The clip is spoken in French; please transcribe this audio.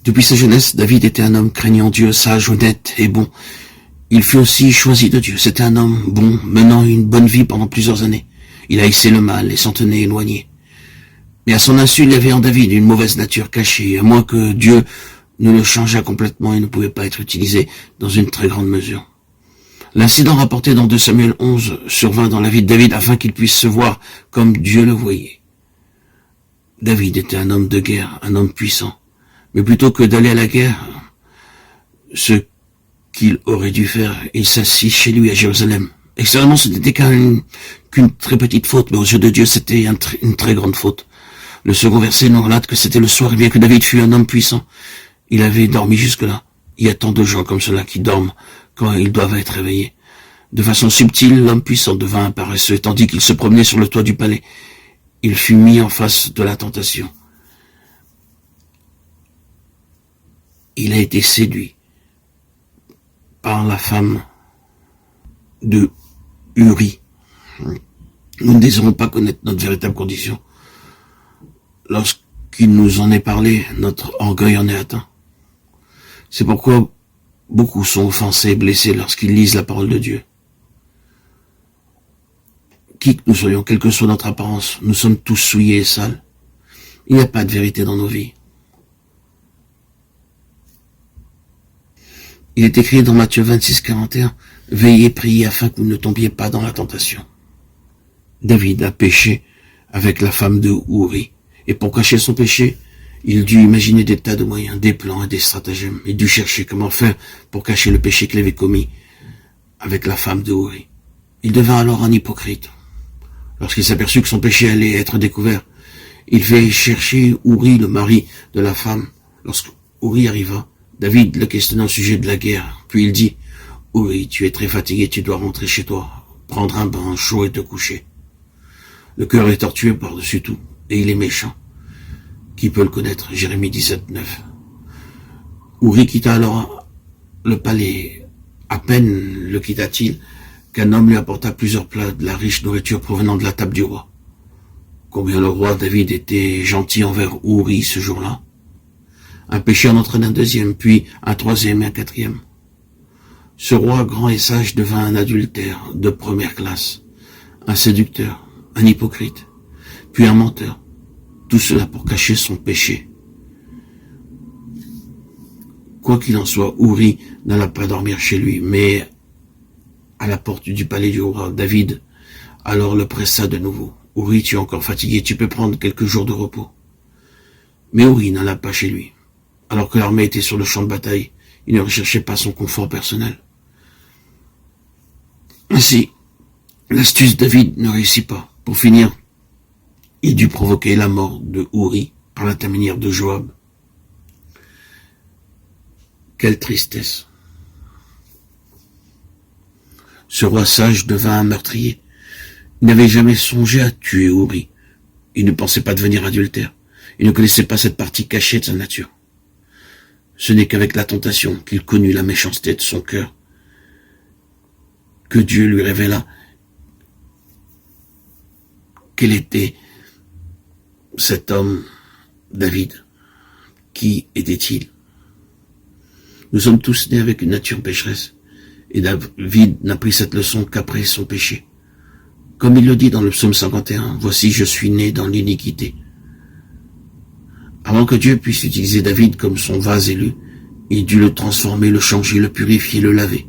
Depuis sa jeunesse, David était un homme craignant Dieu, sage, honnête et bon. Il fut aussi choisi de Dieu. C'était un homme bon, menant une bonne vie pendant plusieurs années. Il haïssait le mal et s'en tenait éloigné. Mais à son insu, il y avait en David une mauvaise nature cachée, à moins que Dieu ne le changeât complètement et ne pouvait pas être utilisé dans une très grande mesure. L'incident rapporté dans 2 Samuel 11 survint dans la vie de David afin qu'il puisse se voir comme Dieu le voyait. David était un homme de guerre, un homme puissant. Mais plutôt que d'aller à la guerre, ce qu'il aurait dû faire, il s'assit chez lui à Jérusalem. Extérieurement, ce n'était qu'une très petite faute, mais aux yeux de Dieu, c'était une très grande faute. Le second verset nous relate que c'était le soir, et bien que David fût un homme puissant, il avait dormi jusque-là. Il y a tant de gens comme cela qui dorment quand ils doivent être réveillés. De façon subtile, l'homme puissant devint un paresseux, et tandis qu'il se promenait sur le toit du palais, il fut mis en face de la tentation. Il a été séduit par la femme de Uri. Nous ne désirons pas connaître notre véritable condition. Lorsqu'il nous en est parlé, notre orgueil en est atteint. C'est pourquoi beaucoup sont offensés et blessés lorsqu'ils lisent la parole de Dieu. Qui que nous soyons, quelle que soit notre apparence, nous sommes tous souillés et sales. Il n'y a pas de vérité dans nos vies. Il est écrit dans Matthieu 26, 41, « Veillez, priez afin que vous ne tombiez pas dans la tentation. » David a péché avec la femme de Uri, et pour cacher son péché, il dut imaginer des tas de moyens, des plans et des stratagèmes. Il dut chercher comment faire pour cacher le péché qu'il avait commis avec la femme de Uri. Il devint alors un hypocrite. Lorsqu'il s'aperçut que son péché allait être découvert, il fait chercher Uri, le mari de la femme. Lorsque Uri arriva, David le questionna au sujet de la guerre. Puis il dit, « Uri, tu es très fatigué, tu dois rentrer chez toi, prendre un bain chaud et te coucher. » Le cœur est tortueux par-dessus tout, et il est méchant. Qui peut le connaître? Jérémie 17, 9. Uri quitta alors le palais. À peine le quitta-t-il qu'un homme lui apporta plusieurs plats de la riche nourriture provenant de la table du roi. Combien le roi David était gentil envers Uri ce jour-là. Un péché en entraîne un deuxième, puis un troisième et un quatrième. Ce roi grand et sage devint un adultère de première classe, un séducteur, un hypocrite, puis un menteur. Tout cela pour cacher son péché. Quoi qu'il en soit, Uri n'alla pas dormir chez lui, mais à la porte du palais du roi. David alors le pressa de nouveau. « Uri, tu es encore fatigué, tu peux prendre quelques jours de repos. » Mais Uri n'alla pas chez lui. Alors que l'armée était sur le champ de bataille, il ne recherchait pas son confort personnel. Ainsi, l'astuce de David ne réussit pas. Pour finir, il dut provoquer la mort de Uri par l'intermédiaire de Joab. Quelle tristesse! Ce roi sage devint un meurtrier. Il n'avait jamais songé à tuer Uri. Il ne pensait pas devenir adultère. Il ne connaissait pas cette partie cachée de sa nature. Ce n'est qu'avec la tentation qu'il connut la méchanceté de son cœur, que Dieu lui révéla quel était cet homme, David. Qui était-il? Nous sommes tous nés avec une nature pécheresse, et David n'a pris cette leçon qu'après son péché. Comme il le dit dans le psaume 51, « Voici, je suis né dans l'iniquité. » Avant que Dieu puisse utiliser David comme son vase élu, il dut le transformer, le changer, le purifier, le laver.